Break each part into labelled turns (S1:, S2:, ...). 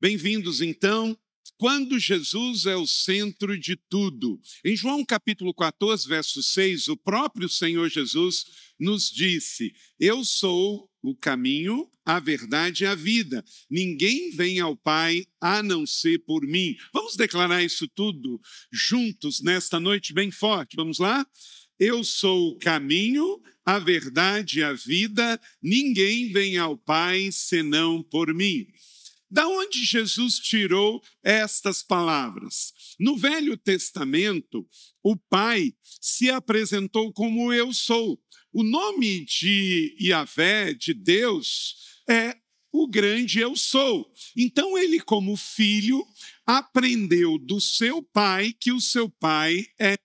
S1: Bem-vindos, então, quando Jesus é o centro de tudo. Em João capítulo 14, verso 6, o próprio Senhor Jesus nos disse: Eu sou o caminho, a verdade e a vida. Ninguém vem ao Pai a não ser por mim. Vamos declarar isso tudo juntos nesta noite bem forte. Vamos lá? Eu sou o caminho, a verdade e a vida. Ninguém vem ao Pai senão por mim. Da onde Jesus tirou estas palavras? No Velho Testamento, o Pai se apresentou como eu sou. O nome de Yahvé, de Deus, é o grande eu sou. Então ele, como filho, aprendeu do seu pai que o seu pai é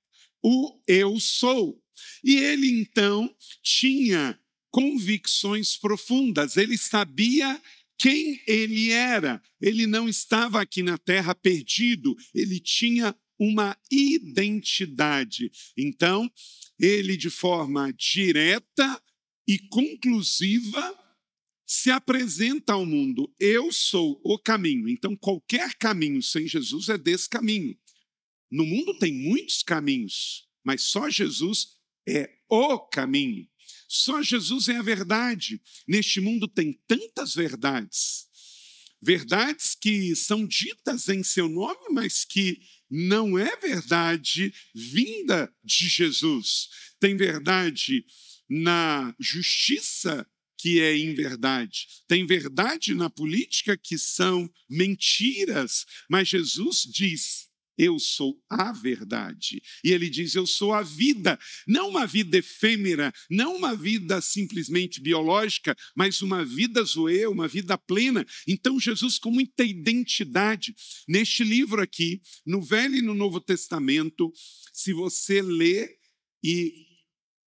S1: o eu sou. E ele, então, tinha convicções profundas. Ele sabia quem ele era. Ele não estava aqui na terra perdido, ele tinha uma identidade. Então, ele, de forma direta e conclusiva, se apresenta ao mundo: eu sou o caminho. Então, qualquer caminho sem Jesus é descaminho. No mundo tem muitos caminhos, mas só Jesus é o caminho. Só Jesus é a verdade. Neste mundo tem tantas verdades. Verdades que são ditas em seu nome, mas que não é verdade vinda de Jesus. Tem verdade na justiça, que é inverdade. Tem verdade na política, que são mentiras. Mas Jesus diz: eu sou a verdade. E ele diz: eu sou a vida. Não uma vida efêmera, não uma vida simplesmente biológica, mas uma vida zoe, uma vida plena. Então Jesus, com muita identidade, neste livro aqui, no Velho e no Novo Testamento, se você ler e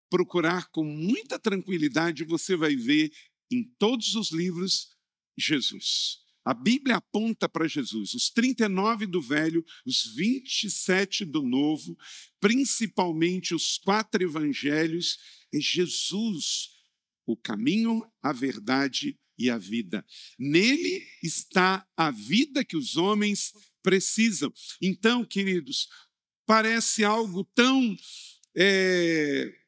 S1: procurar com muita tranquilidade, você vai ver em todos os livros Jesus. A Bíblia aponta para Jesus, os 39 do Velho, os 27 do Novo, principalmente os 4 evangelhos, é Jesus, o caminho, a verdade e a vida. Nele está a vida que os homens precisam. Então, queridos, parece algo tão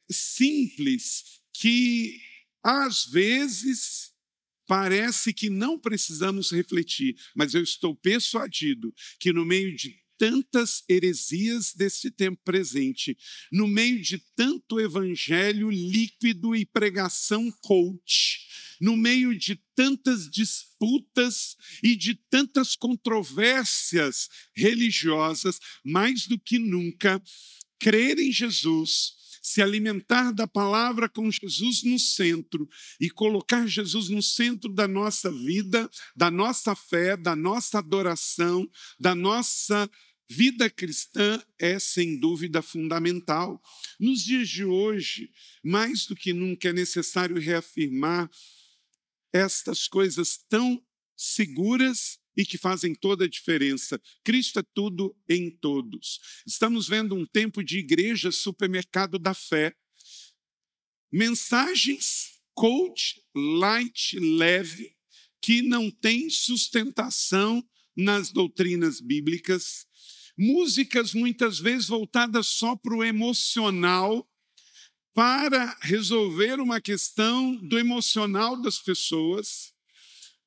S1: simples que, às vezes, parece que não precisamos refletir, mas eu estou persuadido que no meio de tantas heresias desse tempo presente, no meio de tanto evangelho líquido e pregação coach, no meio de tantas disputas e de tantas controvérsias religiosas, mais do que nunca, crer em Jesus, se alimentar da palavra com Jesus no centro e colocar Jesus no centro da nossa vida, da nossa fé, da nossa adoração, da nossa vida cristã é, sem dúvida, fundamental. Nos dias de hoje, mais do que nunca é necessário reafirmar estas coisas tão seguras e que fazem toda a diferença. Cristo é tudo em todos. Estamos vendo um tempo de igreja supermercado da fé. Mensagens coach, light, leve, que não tem sustentação nas doutrinas bíblicas. Músicas muitas vezes voltadas só para o emocional, para resolver uma questão do emocional das pessoas.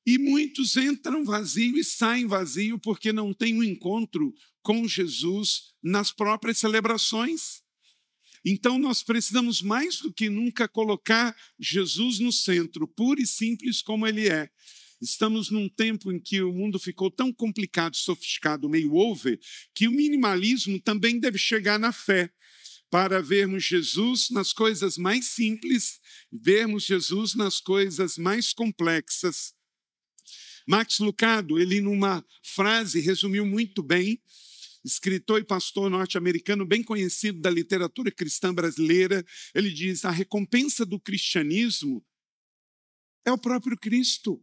S1: E muitos entram vazio e saem vazio porque não têm um encontro com Jesus nas próprias celebrações. Então nós precisamos mais do que nunca colocar Jesus no centro, puro e simples como ele é. Estamos num tempo em que o mundo ficou tão complicado, sofisticado, meio over, que o minimalismo também deve chegar na fé, para vermos Jesus nas coisas mais simples, vermos Jesus nas coisas mais complexas. Max Lucado, ele numa frase resumiu muito bem, escritor e pastor norte-americano bem conhecido da literatura cristã brasileira, ele diz: a recompensa do cristianismo é o próprio Cristo.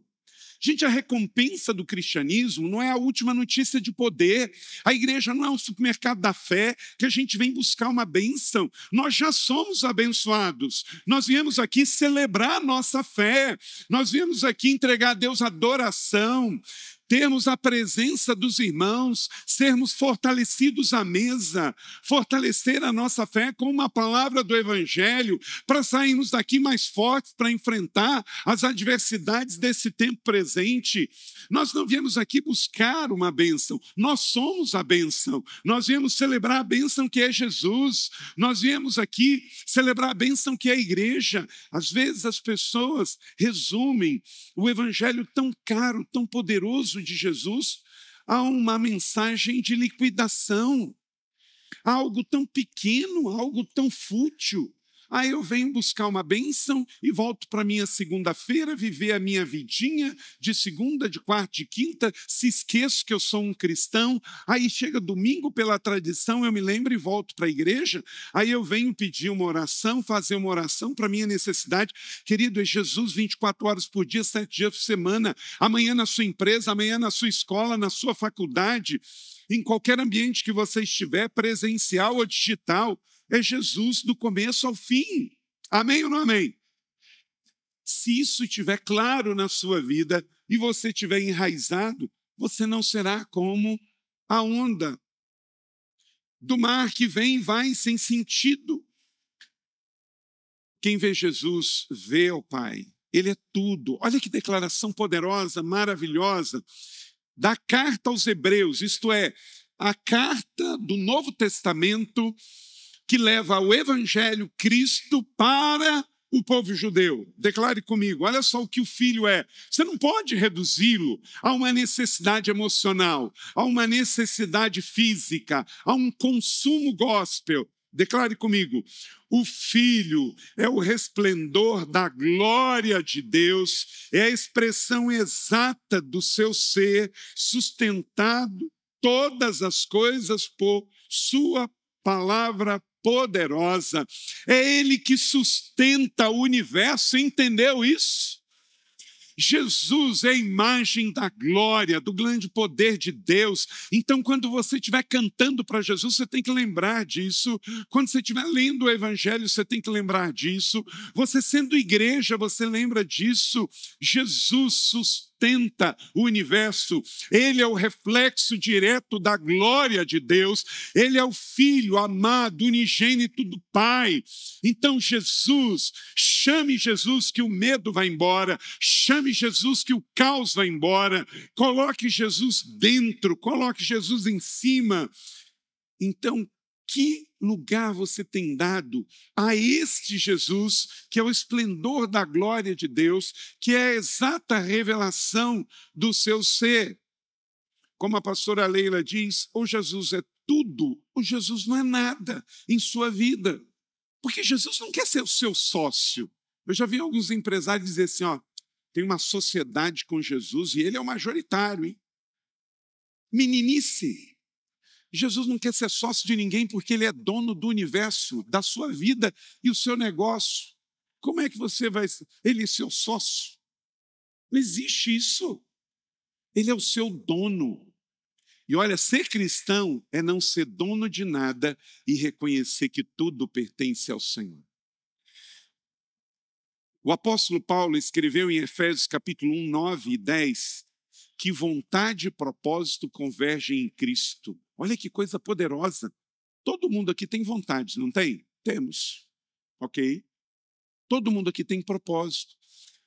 S1: Gente, a recompensa do cristianismo não é a última notícia de poder. A igreja não é um supermercado da fé que a gente vem buscar uma bênção. Nós já somos abençoados. Nós viemos aqui celebrar a nossa fé. Nós viemos aqui entregar a Deus adoração. termos a presença dos irmãos, sermos fortalecidos à mesa, fortalecer a nossa fé com uma palavra do Evangelho, para sairmos daqui mais fortes, para enfrentar as adversidades desse tempo presente. Nós não viemos aqui buscar uma bênção, nós somos a bênção. Nós viemos celebrar a bênção que é Jesus, nós viemos aqui celebrar a bênção que é a igreja. Às vezes as pessoas resumem o Evangelho tão caro, tão poderoso de Jesus a uma mensagem de liquidação, algo tão pequeno, algo tão fútil. Aí eu venho buscar uma bênção e volto para a minha segunda-feira, viver a minha vidinha de segunda, de quarta, de quinta, se esqueço que eu sou um cristão. Aí chega domingo, pela tradição, eu me lembro e volto para a igreja. Aí eu venho pedir uma oração, fazer uma oração para a minha necessidade. Querido, é Jesus 24 horas por dia, 7 dias por semana. Amanhã na sua empresa, amanhã na sua escola, na sua faculdade, em qualquer ambiente que você estiver, presencial ou digital, é Jesus do começo ao fim. Amém ou não amém? Se isso estiver claro na sua vida e você estiver enraizado, você não será como a onda do mar que vem e vai sem sentido. Quem vê Jesus vê o Pai. Ele é tudo. Olha que declaração poderosa, maravilhosa, da carta aos Hebreus, isto é, a carta do Novo Testamento que leva ao Evangelho Cristo para o povo judeu. Declare comigo, olha só o que o filho é. Você não pode reduzi-lo a uma necessidade emocional, a uma necessidade física, a um consumo gospel. Declare comigo, o Filho é o resplendor da glória de Deus, é a expressão exata do seu ser, sustentado todas as coisas por sua palavra poderosa. É Ele que sustenta o universo, entendeu isso? Jesus é a imagem da glória, do grande poder de Deus. Então, quando você estiver cantando para Jesus, você tem que lembrar disso. Quando você estiver lendo o Evangelho, você tem que lembrar disso. Você sendo igreja, você lembra disso. Jesus sustenta o universo. Ele é o reflexo direto da glória de Deus. Ele é o Filho amado, unigênito do Pai. Então, Jesus, chame Jesus que o medo vai embora. Chame Jesus que o caos vai embora. Coloque Jesus dentro, coloque Jesus em cima. Então, que lugar você tem dado a este Jesus, que é o esplendor da glória de Deus, que é a exata revelação do seu ser? Como a pastora Leila diz, ou Jesus é tudo, ou Jesus não é nada em sua vida. Porque Jesus não quer ser o seu sócio. Eu já vi alguns empresários dizer assim, ó, tem uma sociedade com Jesus e ele é o majoritário, hein? Meninice. Jesus não quer ser sócio de ninguém porque ele é dono do universo, da sua vida e o seu negócio. Como é que você vai... Ele é seu sócio? Não existe isso. Ele é o seu dono. E olha, ser cristão é não ser dono de nada e reconhecer que tudo pertence ao Senhor. O apóstolo Paulo escreveu em Efésios capítulo 1, 9 e 10, que vontade e propósito convergem em Cristo. Olha que coisa poderosa. Todo mundo aqui tem vontade, não tem? Temos, ok? Todo mundo aqui tem propósito,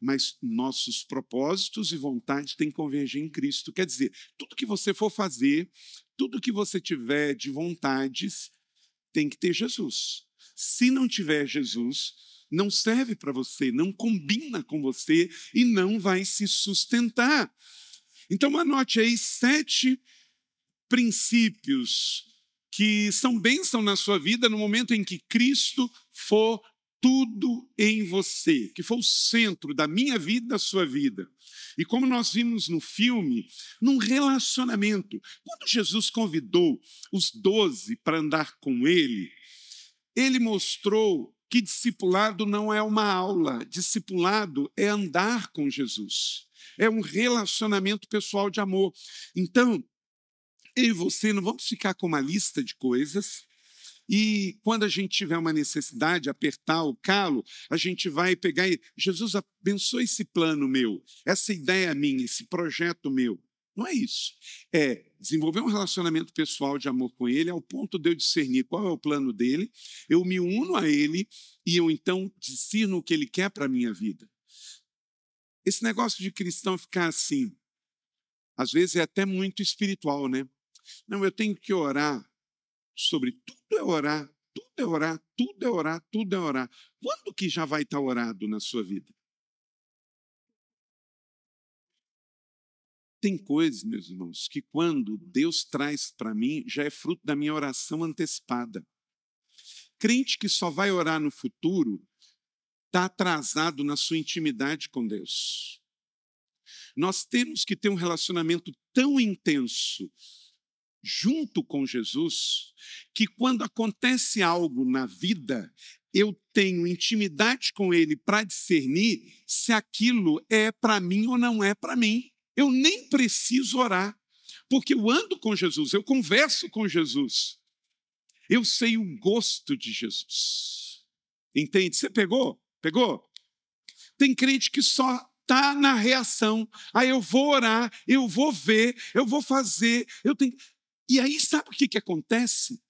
S1: mas nossos propósitos e vontades têm que convergir em Cristo. Quer dizer, tudo que você for fazer, tudo que você tiver de vontades, tem que ter Jesus. Se não tiver Jesus, não serve para você, não combina com você e não vai se sustentar. Então, anote aí 7 princípios que são bênção na sua vida no momento em que Cristo for tudo em você, que for o centro da minha vida e da sua vida. E como nós vimos no filme, num relacionamento, quando Jesus convidou os 12 para andar com ele, ele mostrou que discipulado não é uma aula, discipulado é andar com Jesus, é um relacionamento pessoal de amor. Então, eu e você não vamos ficar com uma lista de coisas e quando a gente tiver uma necessidade, apertar o calo, a gente vai pegar e Jesus, abençoa esse plano meu, essa ideia minha, esse projeto meu. Não é isso. É desenvolver um relacionamento pessoal de amor com ele ao ponto de eu discernir qual é o plano dele, eu me uno a ele e eu então discerno o que ele quer para a minha vida. Esse negócio de cristão ficar assim, às vezes é até muito espiritual, né? Não, eu tenho que orar sobre tudo é orar, tudo é orar, tudo é orar, tudo é orar. Quando que já vai estar orado na sua vida? Tem coisas, meus irmãos, que quando Deus traz para mim, já é fruto da minha oração antecipada. Crente que só vai orar no futuro está atrasado na sua intimidade com Deus. Nós temos que ter um relacionamento tão intenso junto com Jesus, que quando acontece algo na vida, eu tenho intimidade com Ele para discernir se aquilo é para mim ou não é para mim. Eu nem preciso orar, porque eu ando com Jesus, eu converso com Jesus. Eu sei o gosto de Jesus. Entende? Você pegou? Pegou? Tem crente que só está na reação. Aí eu vou orar, eu vou ver, eu vou fazer, eu tenho... E aí sabe o que acontece?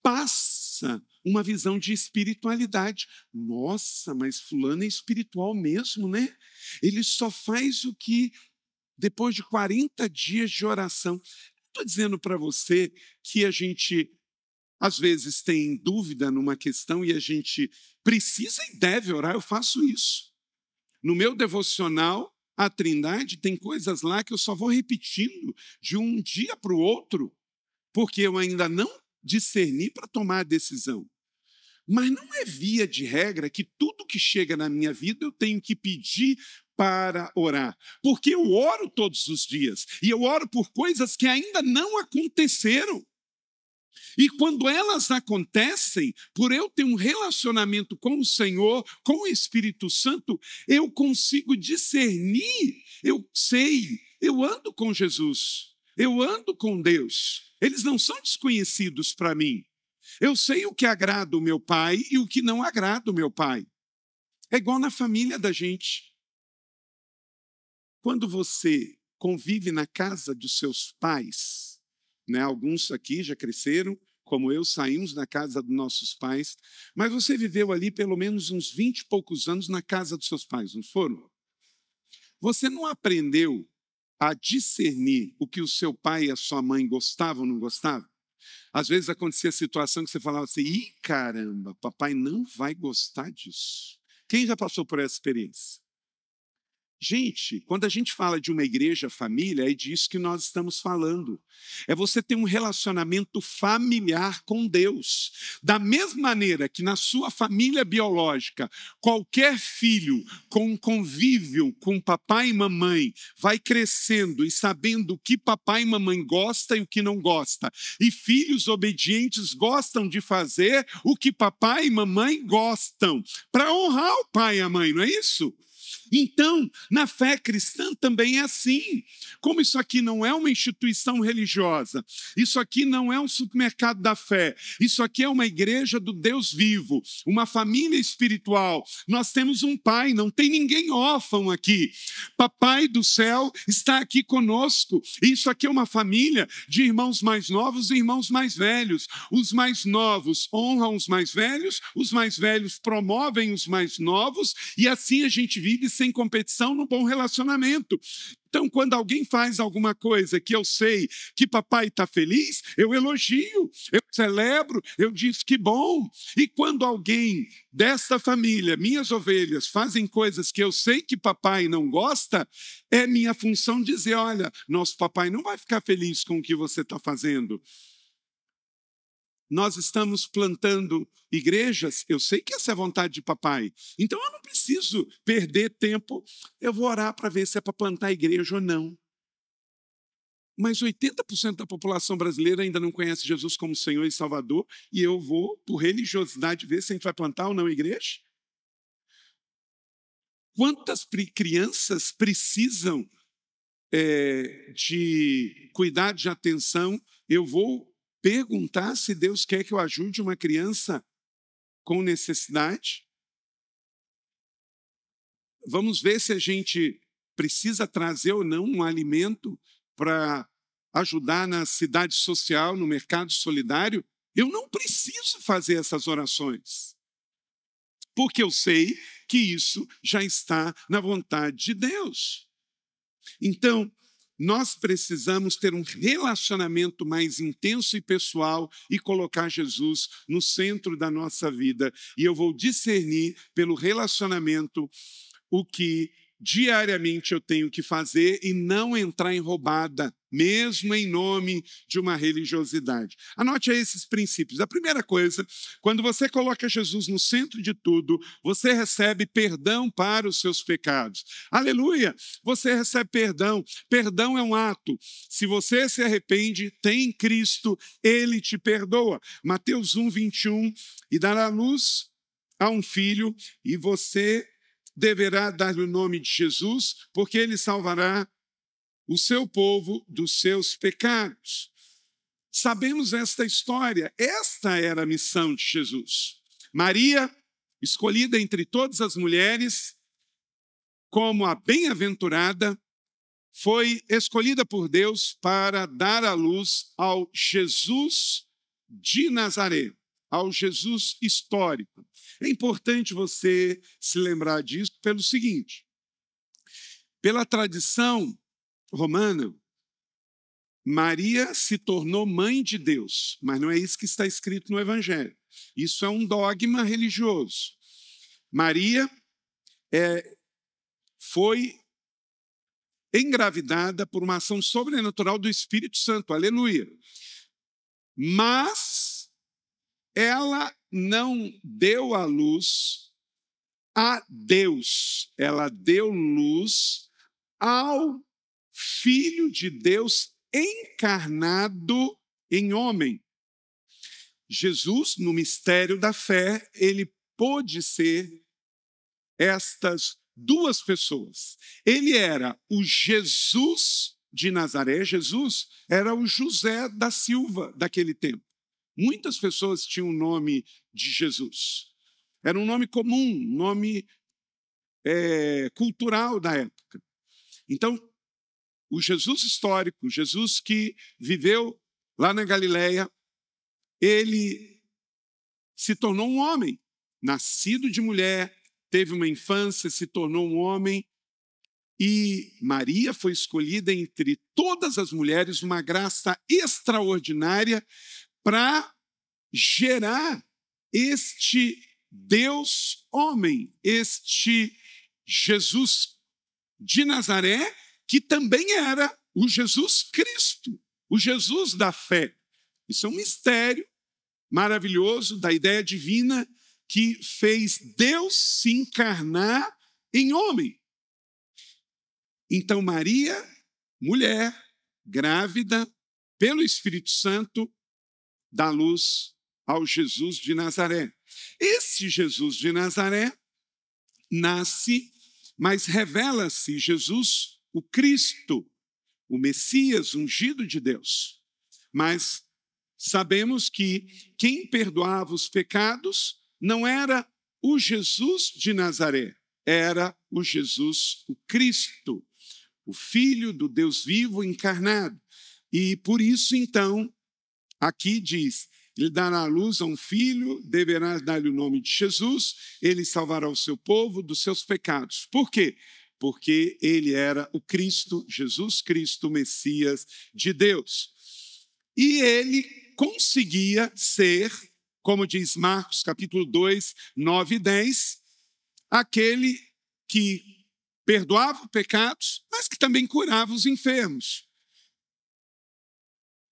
S1: Passa uma visão de espiritualidade. Nossa, mas fulano é espiritual mesmo, né? Ele só faz o que depois de 40 dias de oração. Estou dizendo para você que a gente, às vezes, tem dúvida numa questão e a gente precisa e deve orar. Eu faço isso. No meu devocional, a Trindade, tem coisas lá que eu só vou repetindo de um dia para o outro, porque eu ainda não discerni para tomar a decisão. Mas não é via de regra que tudo que chega na minha vida eu tenho que pedir para orar, porque eu oro todos os dias, e eu oro por coisas que ainda não aconteceram. E quando elas acontecem, por eu ter um relacionamento com o Senhor, com o Espírito Santo, eu consigo discernir, eu sei, eu ando com Jesus, eu ando com Deus. Eles não são desconhecidos para mim. Eu sei o que agrada o meu pai e o que não agrada o meu pai. É igual na família da gente. Quando você convive na casa dos seus pais, né, alguns aqui já cresceram, como eu, saímos da casa dos nossos pais, mas você viveu ali pelo menos uns 20 e poucos anos na casa dos seus pais, não foram? Você não aprendeu a discernir o que o seu pai e a sua mãe gostavam ou não gostavam? Às vezes acontecia a situação que você falava assim, ih, caramba, papai não vai gostar disso. Quem já passou por essa experiência? Gente, quando a gente fala de uma igreja família, é disso que nós estamos falando. É você ter um relacionamento familiar com Deus. Da mesma maneira que na sua família biológica, qualquer filho com um convívio com papai e mamãe vai crescendo e sabendo o que papai e mamãe gosta e o que não gosta. E filhos obedientes gostam de fazer o que papai e mamãe gostam, para honrar o pai e a mãe, não é isso? Então, na fé cristã também é assim. Como isso aqui não é uma instituição religiosa, isso aqui não é um supermercado da fé, isso aqui é uma igreja do Deus vivo, uma família espiritual. Nós temos um pai, não tem ninguém órfão aqui. Papai do céu está aqui conosco. Isso aqui é uma família de irmãos mais novos e irmãos mais velhos. Os mais novos honram os mais velhos promovem os mais novos, e assim a gente vive sem competição no bom relacionamento. Então, quando alguém faz alguma coisa que eu sei que papai está feliz, eu elogio, eu celebro, eu digo que bom. E quando alguém desta família, minhas ovelhas, fazem coisas que eu sei que papai não gosta, é minha função dizer, olha, nosso papai não vai ficar feliz com o que você está fazendo. Nós estamos plantando igrejas, eu sei que essa é a vontade de papai, então eu não preciso perder tempo, eu vou orar para ver se é para plantar igreja ou não. Mas 80% da população brasileira ainda não conhece Jesus como Senhor e Salvador, e eu vou, por religiosidade, ver se a gente vai plantar ou não igreja? Quantas crianças precisam de cuidado de atenção? Eu vou perguntar se Deus quer que eu ajude uma criança com necessidade. Vamos ver se a gente precisa trazer ou não um alimento para ajudar na cidade social, no mercado solidário, eu não preciso fazer essas orações, porque eu sei que isso já está na vontade de Deus. Então, nós precisamos ter um relacionamento mais intenso e pessoal e colocar Jesus no centro da nossa vida. E eu vou discernir pelo relacionamento o que diariamente eu tenho que fazer e não entrar em roubada, mesmo em nome de uma religiosidade. Anote aí esses princípios. A primeira coisa, quando você coloca Jesus no centro de tudo, você recebe perdão para os seus pecados. Aleluia! Você recebe perdão. Perdão é um ato. Se você se arrepende, tem em Cristo, Ele te perdoa. Mateus 1:21, e dará luz a um filho, e você deverá dar-lhe o nome de Jesus, porque ele salvará o seu povo dos seus pecados. Sabemos esta história. Esta era a missão de Jesus. Maria, escolhida entre todas as mulheres como a bem-aventurada, foi escolhida por Deus para dar à luz ao Jesus de Nazaré, ao Jesus histórico. É importante você se lembrar disso pelo seguinte: pela tradição romana, Maria se tornou mãe de Deus, mas não é isso que está escrito no Evangelho. Isso é um dogma religioso. Maria foi engravidada por uma ação sobrenatural do Espírito Santo, aleluia. Mas ela não deu à luz a Deus, ela deu luz ao Filho de Deus encarnado em homem. Jesus, no mistério da fé, ele pôde ser estas duas pessoas. Ele era o Jesus de Nazaré. Jesus era o José da Silva daquele tempo. Muitas pessoas tinham o nome de Jesus. Era um nome comum, um nome cultural da época. Então, o Jesus histórico, o Jesus que viveu lá na Galileia, ele se tornou um homem, nascido de mulher, teve uma infância, se tornou um homem, e Maria foi escolhida entre todas as mulheres, uma graça extraordinária para gerar este Deus homem, este Jesus de Nazaré, que também era o Jesus Cristo, o Jesus da fé. Isso é um mistério maravilhoso da ideia divina que fez Deus se encarnar em homem. Então, Maria, mulher, grávida, pelo Espírito Santo, dá luz ao Jesus de Nazaré. Esse Jesus de Nazaré nasce, mas revela-se Jesus, o Cristo, o Messias ungido de Deus. Mas sabemos que quem perdoava os pecados não era o Jesus de Nazaré, era o Jesus, o Cristo, o Filho do Deus vivo encarnado. E por isso, então, aqui diz: ele dará à luz a um filho, deverá dar-lhe o nome de Jesus, ele salvará o seu povo dos seus pecados. Por quê? Porque ele era o Cristo, Jesus Cristo, o Messias de Deus. E ele conseguia ser, como diz Marcos capítulo 2, 9 e 10, aquele que perdoava pecados, mas que também curava os enfermos.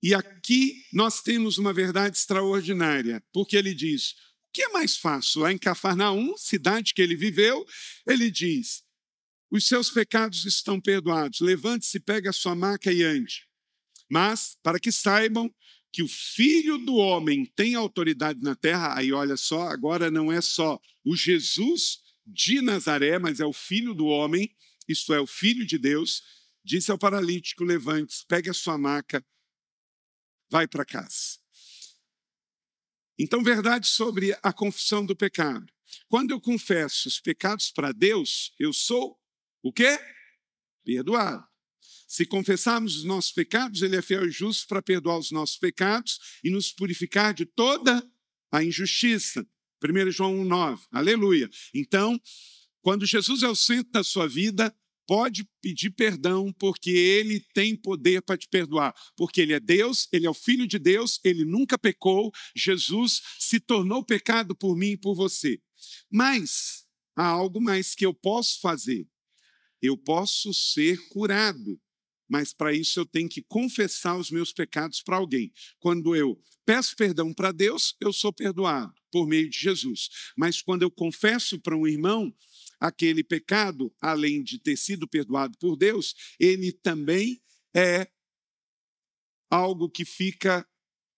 S1: E aqui nós temos uma verdade extraordinária, porque ele diz: o que é mais fácil? Lá em Cafarnaum, cidade que ele viveu, ele diz: os seus pecados estão perdoados, levante-se, pegue a sua maca e ande. Mas, para que saibam que o Filho do Homem tem autoridade na terra, aí olha só, agora não é só o Jesus de Nazaré, mas é o Filho do Homem, isto é, o Filho de Deus, disse ao paralítico: levante-se, pegue a sua maca, vai para casa. Então, verdade sobre a confissão do pecado. Quando eu confesso os pecados para Deus, eu sou o quê? Perdoado. Se confessarmos os nossos pecados, ele é fiel e justo para perdoar os nossos pecados e nos purificar de toda a injustiça. 1 João 1,9. Aleluia. Então, quando Jesus é o centro da sua vida, pode pedir perdão, porque ele tem poder para te perdoar. Porque ele é Deus, ele é o Filho de Deus, ele nunca pecou. Jesus se tornou pecado por mim e por você. Mas há algo mais que eu posso fazer. Eu posso ser curado. Mas para isso eu tenho que confessar os meus pecados para alguém. Quando eu peço perdão para Deus, eu sou perdoado por meio de Jesus. Mas quando eu confesso para um irmão aquele pecado, além de ter sido perdoado por Deus, ele também é algo que fica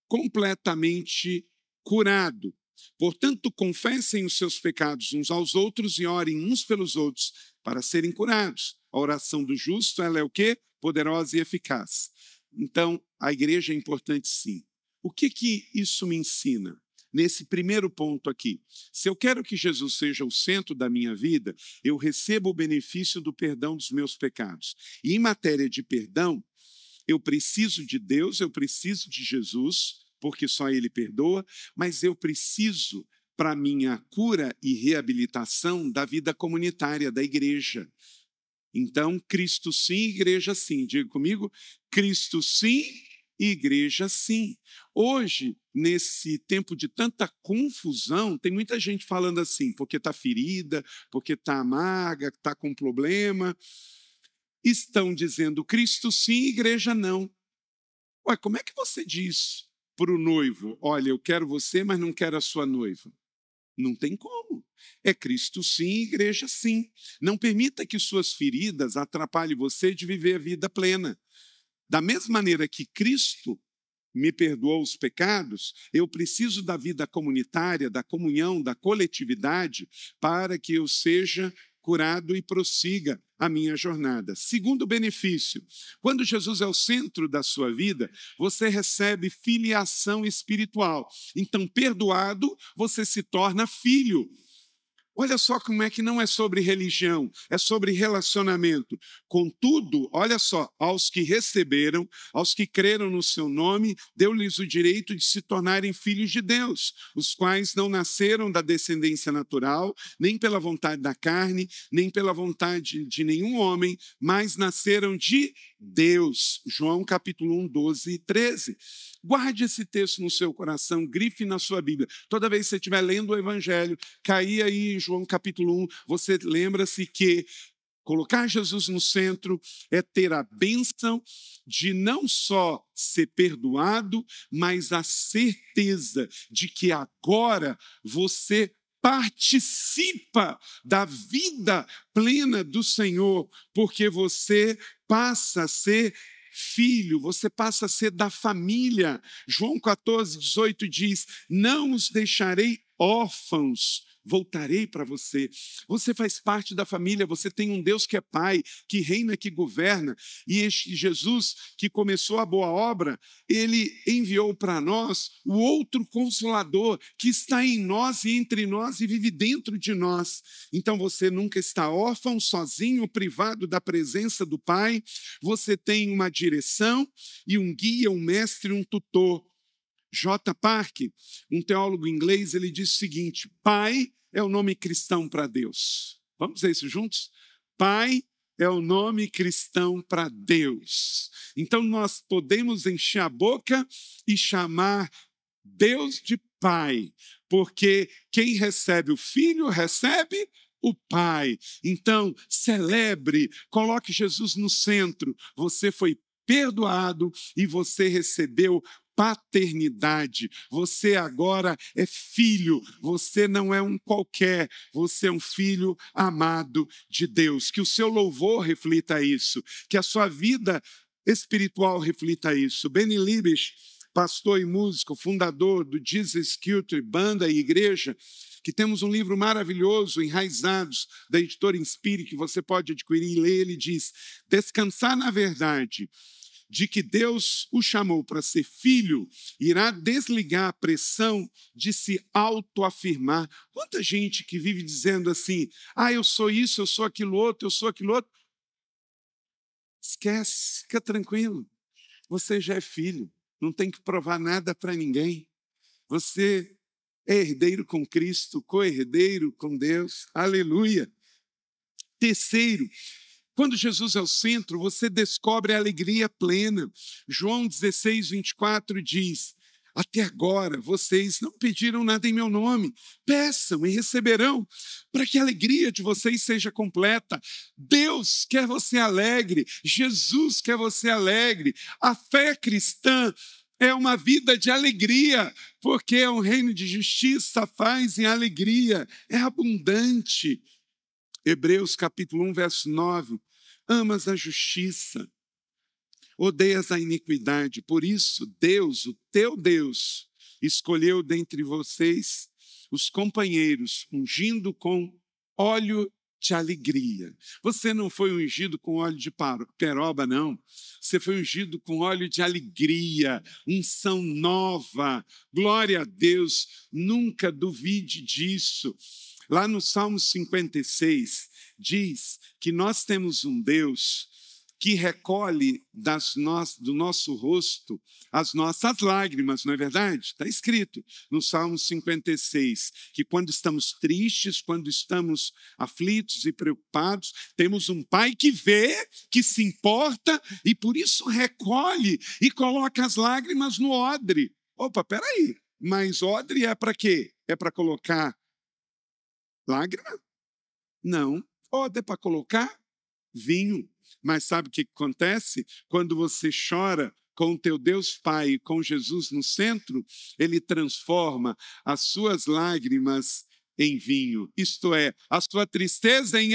S1: completamente curado. Portanto, confessem os seus pecados uns aos outros e orem uns pelos outros para serem curados. A oração do justo, ela é o quê? Poderosa e eficaz. Então, a igreja é importante sim. O que isso me ensina? Nesse primeiro ponto aqui, se eu quero que Jesus seja o centro da minha vida, eu recebo o benefício do perdão dos meus pecados. E em matéria de perdão, eu preciso de Deus, eu preciso de Jesus, porque só Ele perdoa, mas eu preciso, para minha cura e reabilitação, da vida comunitária, da igreja. Então, Cristo sim, igreja sim. Diga comigo, Cristo sim, igreja sim. Hoje, nesse tempo de tanta confusão, tem muita gente falando assim, porque está ferida, porque está amarga, está com problema. Estão dizendo Cristo sim, igreja não. Ué, como é que você diz para o noivo, olha, eu quero você, mas não quero a sua noiva? Não tem como. É Cristo sim, igreja sim. Não permita que suas feridas atrapalhem você de viver a vida plena. Da mesma maneira que Cristo me perdoou os pecados, eu preciso da vida comunitária, da comunhão, da coletividade, para que eu seja curado e prossiga a minha jornada. Segundo benefício, quando Jesus é o centro da sua vida, você recebe filiação espiritual. Então, perdoado, você se torna filho. Olha só como é que não é sobre religião, é sobre relacionamento. Contudo, olha só, aos que receberam, aos que creram no seu nome, deu-lhes o direito de se tornarem filhos de Deus, os quais não nasceram da descendência natural, nem pela vontade da carne, nem pela vontade de nenhum homem, mas nasceram de Deus. João capítulo 1, 12 e 13. Guarde esse texto no seu coração, grife na sua Bíblia. Toda vez que você estiver lendo o Evangelho, cair aí em João capítulo 1, você lembra-se que colocar Jesus no centro é ter a bênção de não só ser perdoado, mas a certeza de que agora você participa da vida plena do Senhor, porque você passa a ser filho, você passa a ser da família. João 14, 18 diz, não os deixarei órfãos, voltarei para você. Você faz parte da família, você tem um Deus que é Pai, que reina, que governa, e este Jesus que começou a boa obra, ele enviou para nós o outro Consolador, que está em nós e entre nós e vive dentro de nós. Então você nunca está órfão, sozinho, privado da presença do Pai, você tem uma direção e um guia, um mestre, um tutor. J. Park, um teólogo inglês, ele diz o seguinte, Pai é o nome cristão para Deus. Vamos dizer isso juntos? Pai é o nome cristão para Deus. Então nós podemos encher a boca e chamar Deus de Pai, porque quem recebe o Filho recebe o Pai. Então celebre, coloque Jesus no centro. Você foi perdoado e você recebeu paternidade. Você agora é filho, você não é um qualquer, você é um filho amado de Deus. Que o seu louvor reflita isso, que a sua vida espiritual reflita isso. Benny Liebisch, pastor e músico, fundador do Jesus Culture, banda e igreja, que temos um livro maravilhoso, Enraizados, da editora Inspire, que você pode adquirir e ler. Ele diz, descansar na verdade de que Deus o chamou para ser filho, irá desligar a pressão de se autoafirmar. Quanta gente que vive dizendo assim, eu sou isso, eu sou aquilo outro, eu sou aquilo outro. Esquece, fica tranquilo. Você já é filho, não tem que provar nada para ninguém. Você é herdeiro com Cristo, co-herdeiro com Deus. Aleluia. Terceiro, quando Jesus é o centro, você descobre a alegria plena. João 16, 24 diz: até agora vocês não pediram nada em meu nome. Peçam e receberão, para que a alegria de vocês seja completa. Deus quer você alegre, Jesus quer você alegre. A fé cristã é uma vida de alegria, porque é um reino de justiça, paz e alegria, é abundante. Hebreus capítulo 1, verso 9. Amas a justiça, odeias a iniquidade. Por isso, Deus, o teu Deus, escolheu dentre vocês os companheiros, ungindo com óleo de alegria. Você não foi ungido com óleo de peroba, não. Você foi ungido com óleo de alegria, unção nova. Glória a Deus, nunca duvide disso. Lá no Salmo 56, diz que nós temos um Deus que recolhe do nosso rosto as nossas lágrimas, não é verdade? Está escrito no Salmo 56, que quando estamos tristes, quando estamos aflitos e preocupados, temos um Pai que vê, que se importa e por isso recolhe e coloca as lágrimas no odre. Opa, peraí, mas odre é para quê? É para colocar lágrima? Não. Odre é para colocar vinho. Mas sabe o que acontece? Quando você chora com o teu Deus Pai e com Jesus no centro, ele transforma as suas lágrimas em vinho. Isto é, a sua tristeza em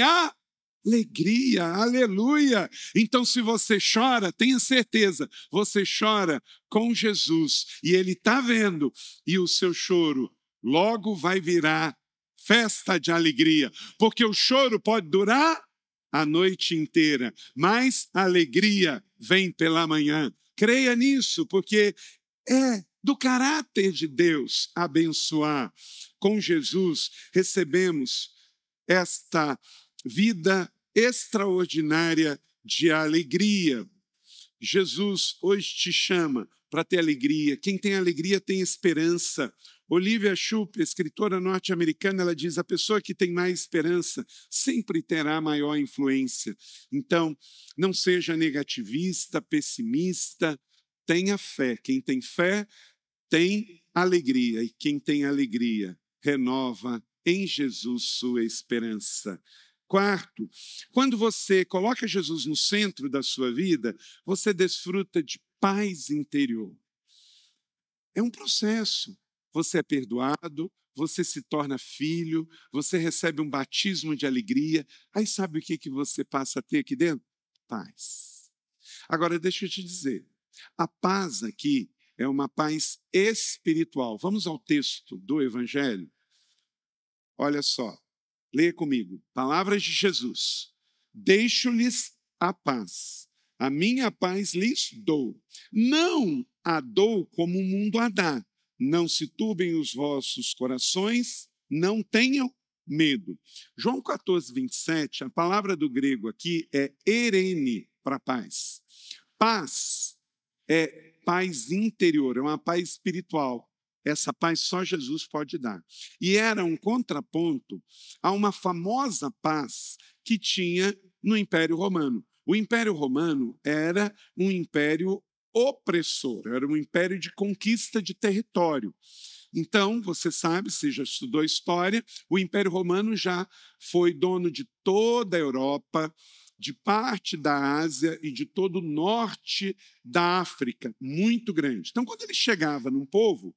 S1: alegria. Aleluia! Então, se você chora, tenha certeza, você chora com Jesus e ele está vendo, e o seu choro logo vai virar festa de alegria, porque o choro pode durar a noite inteira, mas a alegria vem pela manhã. Creia nisso, porque é do caráter de Deus abençoar. Com Jesus, recebemos esta vida extraordinária de alegria. Jesus hoje te chama para ter alegria. Quem tem alegria tem esperança. Olivia Shoup, escritora norte-americana, ela diz: a pessoa que tem mais esperança sempre terá maior influência. Então, não seja negativista, pessimista, tenha fé. Quem tem fé tem alegria, e quem tem alegria renova em Jesus sua esperança. Quarto, quando você coloca Jesus no centro da sua vida, você desfruta de paz interior. É um processo. Você é perdoado, você se torna filho, você recebe um batismo de alegria. Aí sabe o que você passa a ter aqui dentro? Paz. Agora, deixa eu te dizer, a paz aqui é uma paz espiritual. Vamos ao texto do Evangelho? Olha só, leia comigo. Palavras de Jesus. Deixo-lhes a paz. A minha paz lhes dou. Não a dou como o mundo a dá. Não se turbem os vossos corações, não tenham medo. João 14, 27, a palavra do grego aqui é erene para paz. Paz é paz interior, é uma paz espiritual. Essa paz só Jesus pode dar. E era um contraponto a uma famosa paz que tinha no Império Romano. O Império Romano era um império opressor, era um império de conquista de território. Então, você sabe, você já estudou história, o Império Romano já foi dono de toda a Europa, de parte da Ásia e de todo o norte da África, muito grande. Então, quando ele chegava num povo,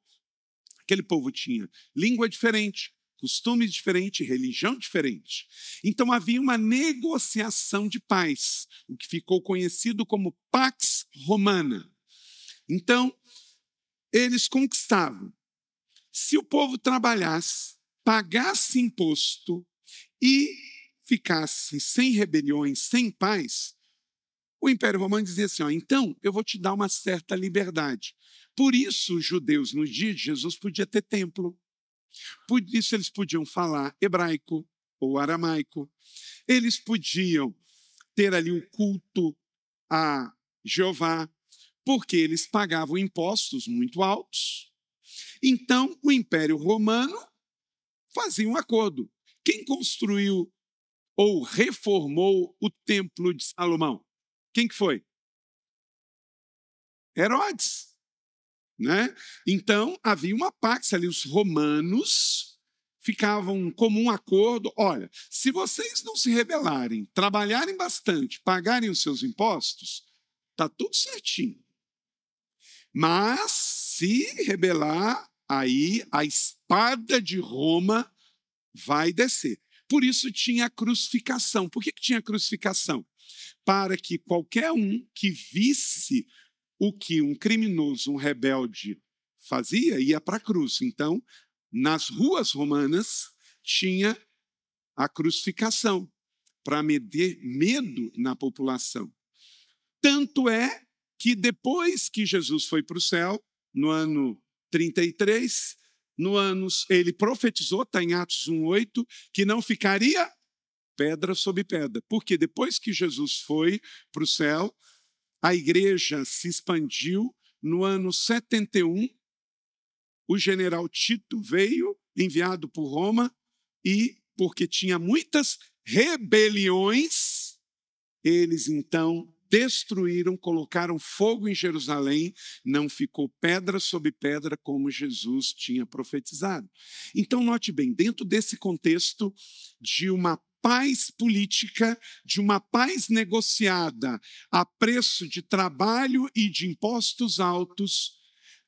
S1: aquele povo tinha língua diferente, costumes diferentes, religião diferente. Então, havia uma negociação de paz, o que ficou conhecido como Pax Romana. Então, eles conquistavam. Se o povo trabalhasse, pagasse imposto e ficasse sem rebeliões, sem paz, o Império Romano dizia assim: então eu vou te dar uma certa liberdade. Por isso, os judeus, no dia de Jesus, podiam ter templo. Por isso, eles podiam falar hebraico ou aramaico. Eles podiam ter ali o culto a Jeová, porque eles pagavam impostos muito altos. Então, o Império Romano fazia um acordo. Quem construiu ou reformou o Templo de Salomão? Quem que foi? Herodes, né? Então, havia uma pax ali, os romanos ficavam em comum acordo, olha, se vocês não se rebelarem, trabalharem bastante, pagarem os seus impostos, está tudo certinho. Mas, se rebelar, aí a espada de Roma vai descer. Por isso tinha a crucificação. Por que tinha a crucificação? Para que qualquer um que visse o que um criminoso, um rebelde fazia, ia para a cruz. Então, nas ruas romanas, tinha a crucificação para meter medo na população. Tanto é que depois que Jesus foi para o céu, no ano 33, ele profetizou, está em Atos 1:8, que não ficaria pedra sobre pedra. Porque depois que Jesus foi para o céu, a igreja se expandiu. No ano 71, o general Tito veio, enviado por Roma, e porque tinha muitas rebeliões, eles então destruíram, colocaram fogo em Jerusalém, não ficou pedra sobre pedra como Jesus tinha profetizado. Então, note bem, dentro desse contexto de uma paz política, de uma paz negociada a preço de trabalho e de impostos altos,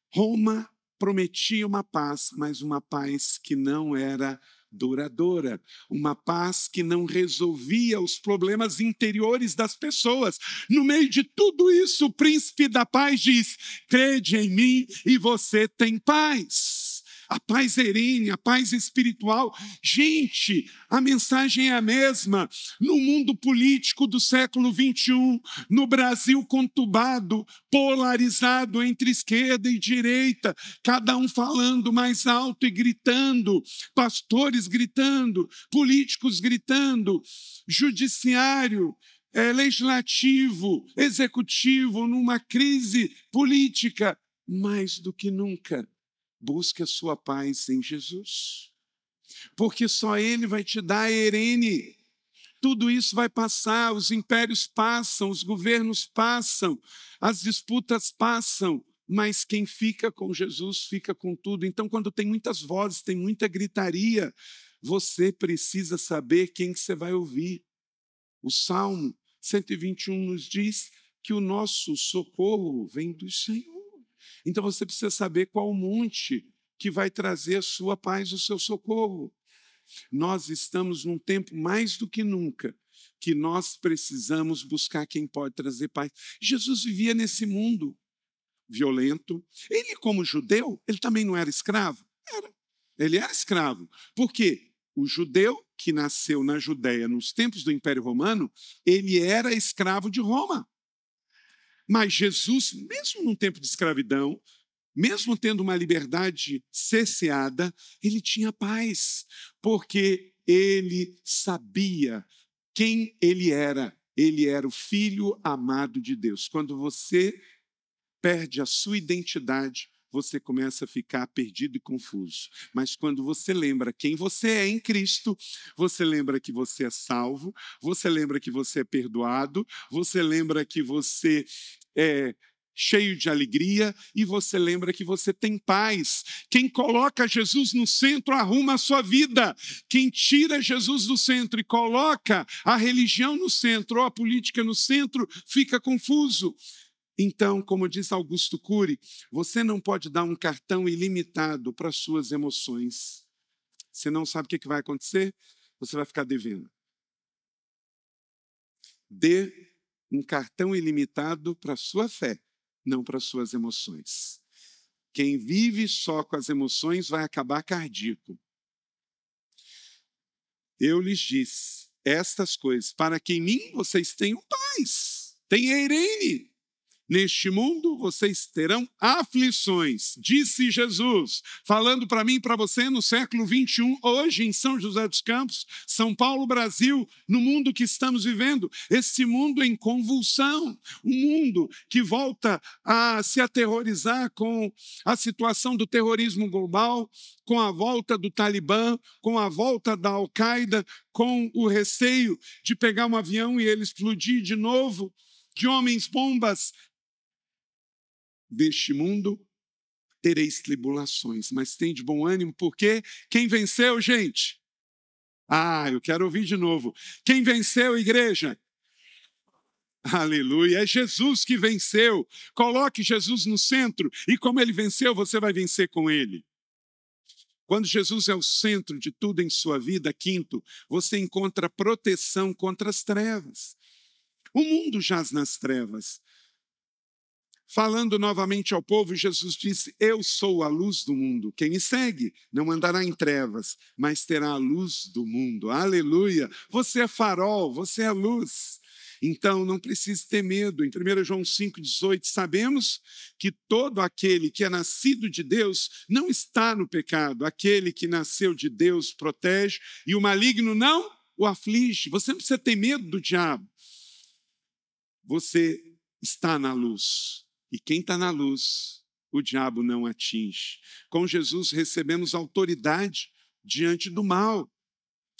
S1: Roma prometia uma paz, mas uma paz que não era duradoura, uma paz que não resolvia os problemas interiores das pessoas. No meio de tudo isso, o príncipe da paz diz: crede em mim e você tem paz. A paz erene, a paz espiritual. Gente, a mensagem é a mesma. No mundo político do século XXI, no Brasil conturbado, polarizado entre esquerda e direita, cada um falando mais alto e gritando, pastores gritando, políticos gritando, judiciário, legislativo, executivo, numa crise política, mais do que nunca. Busque a sua paz em Jesus, porque só Ele vai te dar a erene. Tudo isso vai passar, os impérios passam, os governos passam, as disputas passam, mas quem fica com Jesus fica com tudo. Então, quando tem muitas vozes, tem muita gritaria, você precisa saber quem que você vai ouvir. O Salmo 121 nos diz que o nosso socorro vem do Senhor. Então você precisa saber qual monte que vai trazer a sua paz, o seu socorro. Nós estamos num tempo mais do que nunca que nós precisamos buscar quem pode trazer paz. Jesus vivia nesse mundo violento. Ele, como judeu, ele também não era escravo? Era. Ele era escravo. Por quê? O judeu que nasceu na Judéia nos tempos do Império Romano, ele era escravo de Roma. Mas Jesus, mesmo num tempo de escravidão, mesmo tendo uma liberdade cerceada, ele tinha paz, porque ele sabia quem ele era. Ele era o filho amado de Deus. Quando você perde a sua identidade, você começa a ficar perdido e confuso. Mas quando você lembra quem você é em Cristo, você lembra que você é salvo, você lembra que você é perdoado, você lembra que você é cheio de alegria e você lembra que você tem paz. Quem coloca Jesus no centro arruma a sua vida. Quem tira Jesus do centro e coloca a religião no centro ou a política no centro, fica confuso. Então, como diz Augusto Cury, você não pode dar um cartão ilimitado para as suas emoções. Você não sabe o que vai acontecer? Você vai ficar devendo. Dê um cartão ilimitado para a sua fé, não para as suas emoções. Quem vive só com as emoções vai acabar cardíaco. Eu lhes disse estas coisas, para que em mim vocês tenham paz, tenham eirene. Neste mundo vocês terão aflições, disse Jesus, falando para mim e para você no século 21, hoje em São José dos Campos, São Paulo, Brasil, no mundo que estamos vivendo, esse mundo em convulsão, um mundo que volta a se aterrorizar com a situação do terrorismo global, com a volta do Talibã, com a volta da Al-Qaeda, com o receio de pegar um avião e ele explodir de novo, de homens-bombas. Deste mundo tereis tribulações, mas tem de bom ânimo, porque quem venceu, gente? Eu quero ouvir de novo. Quem venceu, igreja? Aleluia, é Jesus que venceu. Coloque Jesus no centro e como ele venceu, você vai vencer com ele. Quando Jesus é o centro de tudo em sua vida, quinto, você encontra proteção contra as trevas. O mundo jaz nas trevas. Falando novamente ao povo, Jesus disse, eu sou a luz do mundo. Quem me segue não andará em trevas, mas terá a luz do mundo. Aleluia! Você é farol, você é luz. Então, não precisa ter medo. Em 1 João 5,18, sabemos que todo aquele que é nascido de Deus não está no pecado. Aquele que nasceu de Deus protege e o maligno não o aflige. Você não precisa ter medo do diabo. Você está na luz. E quem está na luz, o diabo não atinge. Com Jesus recebemos autoridade diante do mal.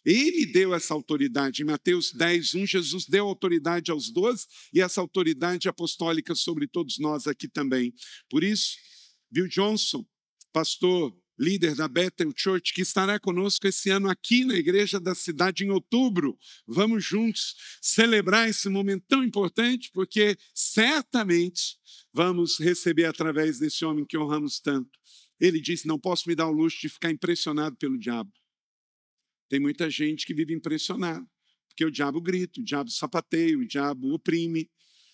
S1: Ele deu essa autoridade. Em Mateus 10:1, Jesus deu autoridade aos 12 e essa autoridade apostólica sobre todos nós aqui também. Por isso, Bill Johnson, pastor, líder da Bethel Church, que estará conosco esse ano aqui na Igreja da Cidade em outubro. Vamos juntos celebrar esse momento tão importante, porque certamente vamos receber através desse homem que honramos tanto. Ele disse, não posso me dar o luxo de ficar impressionado pelo diabo. Tem muita gente que vive impressionado, porque o diabo grita, o diabo sapateia, o diabo oprime.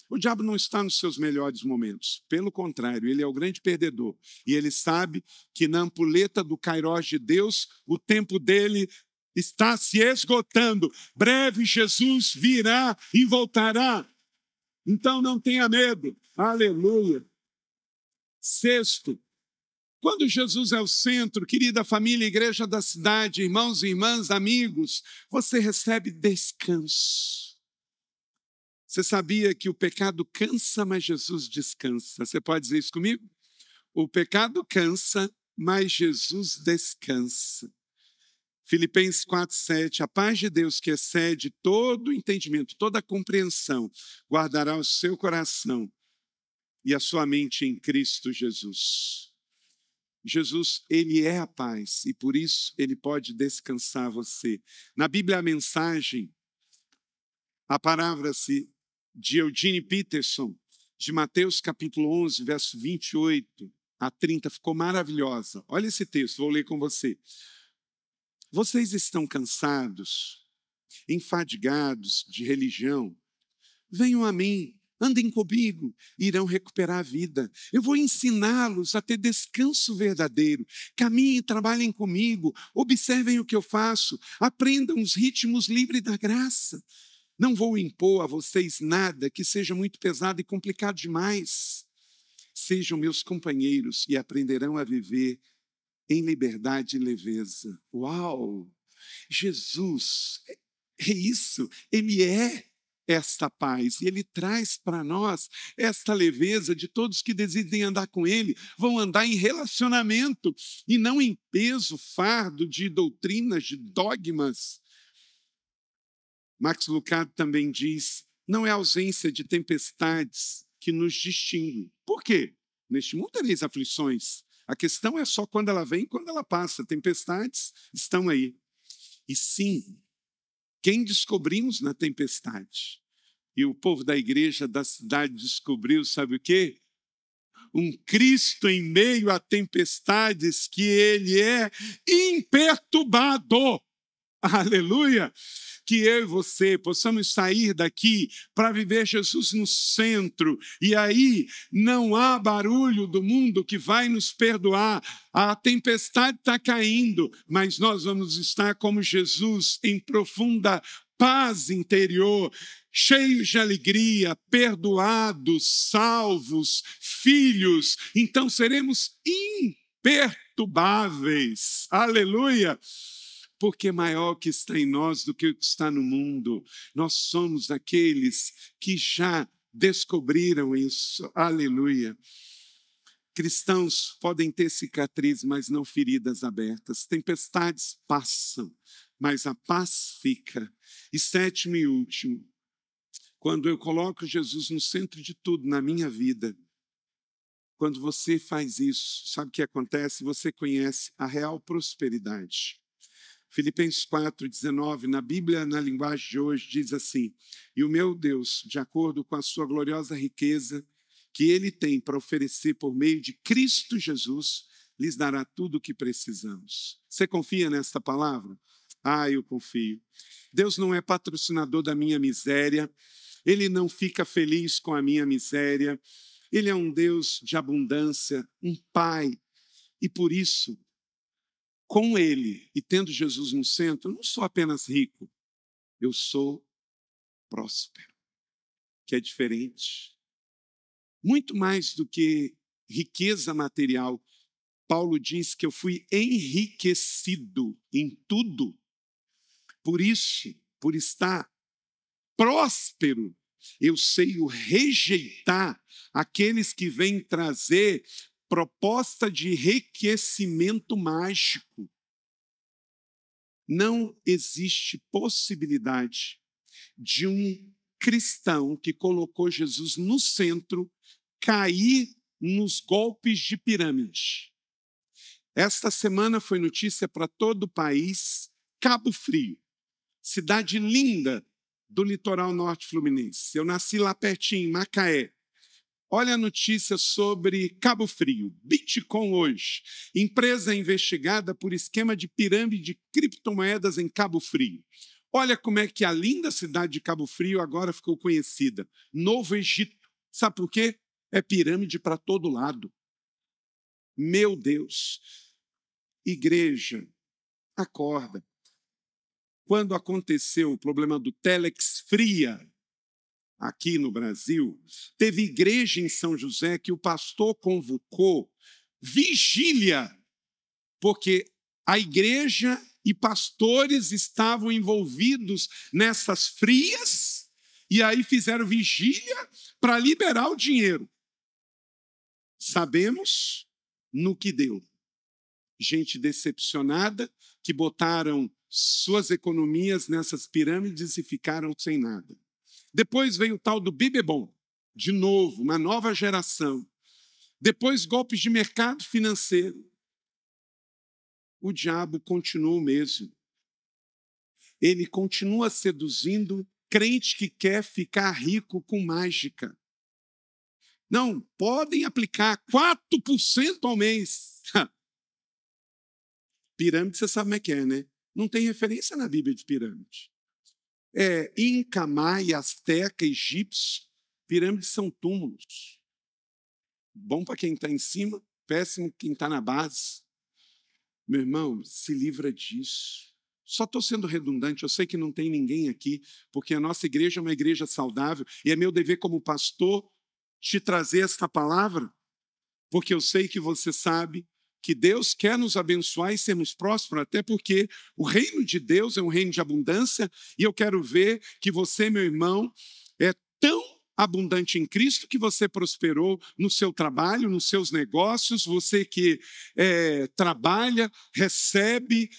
S1: O diabo não está nos seus melhores momentos. Pelo contrário, ele é o grande perdedor. E ele sabe que na ampulheta do Kairós de Deus, o tempo dele está se esgotando. Breve Jesus virá e voltará. Então não tenha medo. Aleluia. Sexto, quando Jesus é o centro, querida família, igreja da cidade, irmãos e irmãs, amigos, você recebe descanso. Você sabia que o pecado cansa, mas Jesus descansa? Você pode dizer isso comigo? O pecado cansa, mas Jesus descansa. Filipenses 4:7, a paz de Deus que excede todo o entendimento, toda a compreensão, guardará o seu coração e a sua mente em Cristo Jesus. Jesus, ele é a paz e por isso ele pode descansar você. Na Bíblia, a mensagem, a palavra-se de Eugene Peterson, de Mateus capítulo 11, verso 28 a 30, ficou maravilhosa. Olha esse texto, vou ler com você. Vocês estão cansados, enfadigados de religião? Venham a mim, andem comigo, irão recuperar a vida. Eu vou ensiná-los a ter descanso verdadeiro. Caminhem e trabalhem comigo, observem o que eu faço, aprendam os ritmos livres da graça. Não vou impor a vocês nada que seja muito pesado e complicado demais. Sejam meus companheiros e aprenderão a viver em liberdade e leveza. Uau! Jesus, é isso, ele é esta paz, e ele traz para nós esta leveza de todos que decidem andar com ele, vão andar em relacionamento e não em peso, fardo de doutrinas, de dogmas. Max Lucado também diz, não é a ausência de tempestades que nos distingue. Por quê? Neste mundo tereis aflições. A questão é só quando ela vem e quando ela passa. Tempestades estão aí. E sim, quem descobrimos na tempestade? E o povo da igreja da cidade descobriu, sabe o quê? Um Cristo em meio a tempestades que ele é imperturbado. Aleluia! Que eu e você possamos sair daqui para viver Jesus no centro. E aí não há barulho do mundo que vai nos perdoar. A tempestade está caindo, mas nós vamos estar como Jesus em profunda paz interior, cheios de alegria, perdoados, salvos, filhos, então seremos imperturbáveis. Aleluia! Porque maior que está em nós do que o que está no mundo. Nós somos aqueles que já descobriram isso. Aleluia! Cristãos podem ter cicatriz, mas não feridas abertas. Tempestades passam, mas a paz fica. E sétimo e último, quando eu coloco Jesus no centro de tudo na minha vida, quando você faz isso, sabe o que acontece? Você conhece a real prosperidade. Filipenses 4:19, na Bíblia, na linguagem de hoje, diz assim: e o meu Deus, de acordo com a sua gloriosa riqueza, que Ele tem para oferecer por meio de Cristo Jesus, lhes dará tudo o que precisamos. Você confia nessa palavra? Ah, eu confio. Deus não é patrocinador da minha miséria, Ele não fica feliz com a minha miséria, Ele é um Deus de abundância, um Pai, e por isso, com Ele e tendo Jesus no centro, eu não sou apenas rico, eu sou próspero, que é diferente. Muito mais do que riqueza material, Paulo diz que eu fui enriquecido em tudo. Por isso, por estar próspero, eu sei rejeitar aqueles que vêm trazer proposta de enriquecimento mágico. Não existe possibilidade de um cristão que colocou Jesus no centro cair nos golpes de pirâmide. Esta semana foi notícia para todo o país, Cabo Frio, cidade linda do litoral norte fluminense. Eu nasci lá pertinho, em Macaé. Olha a notícia sobre Cabo Frio. Bitcoin hoje. Empresa investigada por esquema de pirâmide de criptomoedas em Cabo Frio. Olha como é que a linda cidade de Cabo Frio agora ficou conhecida. Novo Egito. Sabe por quê? É pirâmide para todo lado. Meu Deus. Igreja, acorda. Quando aconteceu o problema do Telex Fria, aqui no Brasil, teve igreja em São José que o pastor convocou vigília, porque a igreja e pastores estavam envolvidos nessas frias, e aí fizeram vigília para liberar o dinheiro. Sabemos no que deu. Gente decepcionada que botaram suas economias nessas pirâmides e ficaram sem nada. Depois veio o tal do Bibebom, de novo, uma nova geração. Depois, golpes de mercado financeiro. O diabo continua o mesmo. Ele continua seduzindo crente que quer ficar rico com mágica. Não, podem aplicar 4% ao mês. Pirâmide, você sabe como é que é, né? Não tem referência na Bíblia de pirâmide. Inca, Maia, Azteca, egípcio, pirâmides são túmulos. Bom para quem está em cima, péssimo quem está na base. Meu irmão, se livra disso. Só estou sendo redundante, eu sei que não tem ninguém aqui, porque a nossa igreja é uma igreja saudável, e é meu dever como pastor te trazer esta palavra, porque eu sei que você sabe que Deus quer nos abençoar e sermos prósperos, até porque o reino de Deus é um reino de abundância, e eu quero ver que você, meu irmão, é tão abundante em Cristo que você prosperou no seu trabalho, nos seus negócios, você que trabalha, recebe,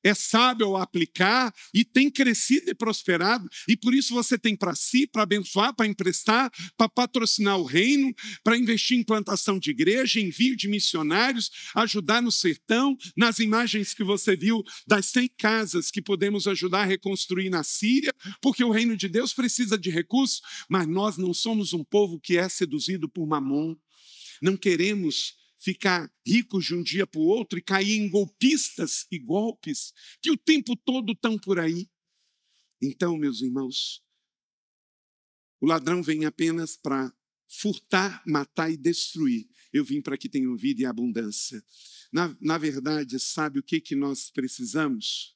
S1: é sábio ao aplicar e tem crescido e prosperado, e por isso você tem para si, para abençoar, para emprestar, para patrocinar o reino, para investir em plantação de igreja, envio de missionários, ajudar no sertão, nas imagens que você viu das 100 casas que podemos ajudar a reconstruir na Síria, porque o reino de Deus precisa de recursos, mas nós não somos um povo que é seduzido por mamon, não queremos ficar ricos de um dia para o outro e cair em golpistas e golpes que o tempo todo estão por aí. Então, meus irmãos, o ladrão vem apenas para furtar, matar e destruir. Eu vim para que tenham vida e abundância. Na verdade, sabe o que nós precisamos?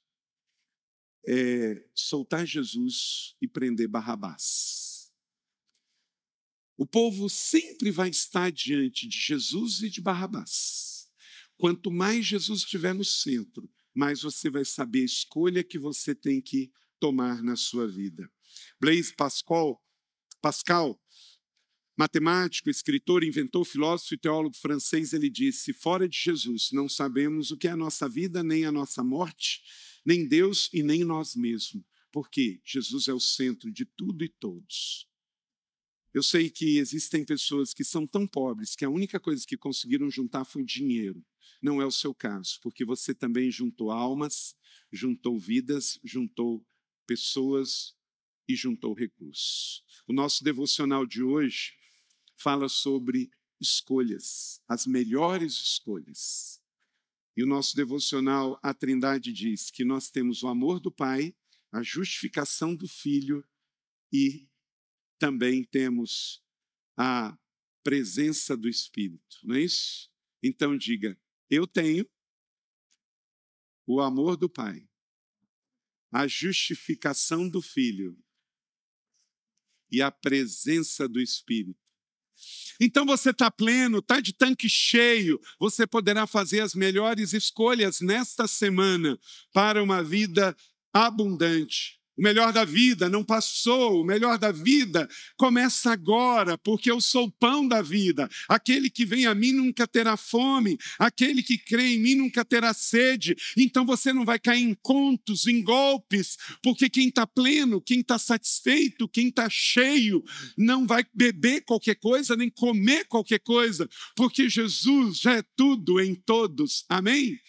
S1: soltar Jesus e prender Barrabás. O povo sempre vai estar diante de Jesus e de Barrabás. Quanto mais Jesus estiver no centro, mais você vai saber a escolha que você tem que tomar na sua vida. Blaise Pascal, matemático, escritor, inventor, filósofo e teólogo francês, ele disse: fora de Jesus não sabemos o que é a nossa vida, nem a nossa morte, nem Deus e nem nós mesmos, porque Jesus é o centro de tudo e todos. Eu sei que existem pessoas que são tão pobres que a única coisa que conseguiram juntar foi dinheiro. Não é o seu caso, porque você também juntou almas, juntou vidas, juntou pessoas e juntou recursos. O nosso devocional de hoje fala sobre escolhas, as melhores escolhas. E o nosso devocional, a Trindade diz que nós temos o amor do Pai, a justificação do Filho e também temos a presença do Espírito, não é isso? Então diga: eu tenho o amor do Pai, a justificação do Filho e a presença do Espírito. Então você está pleno, está de tanque cheio, você poderá fazer as melhores escolhas nesta semana para uma vida abundante. O melhor da vida não passou, o melhor da vida começa agora, porque eu sou o pão da vida. Aquele que vem a mim nunca terá fome, aquele que crê em mim nunca terá sede. Então você não vai cair em contos, em golpes, porque quem está pleno, quem está satisfeito, quem está cheio, não vai beber qualquer coisa, nem comer qualquer coisa, porque Jesus já é tudo em todos. Amém?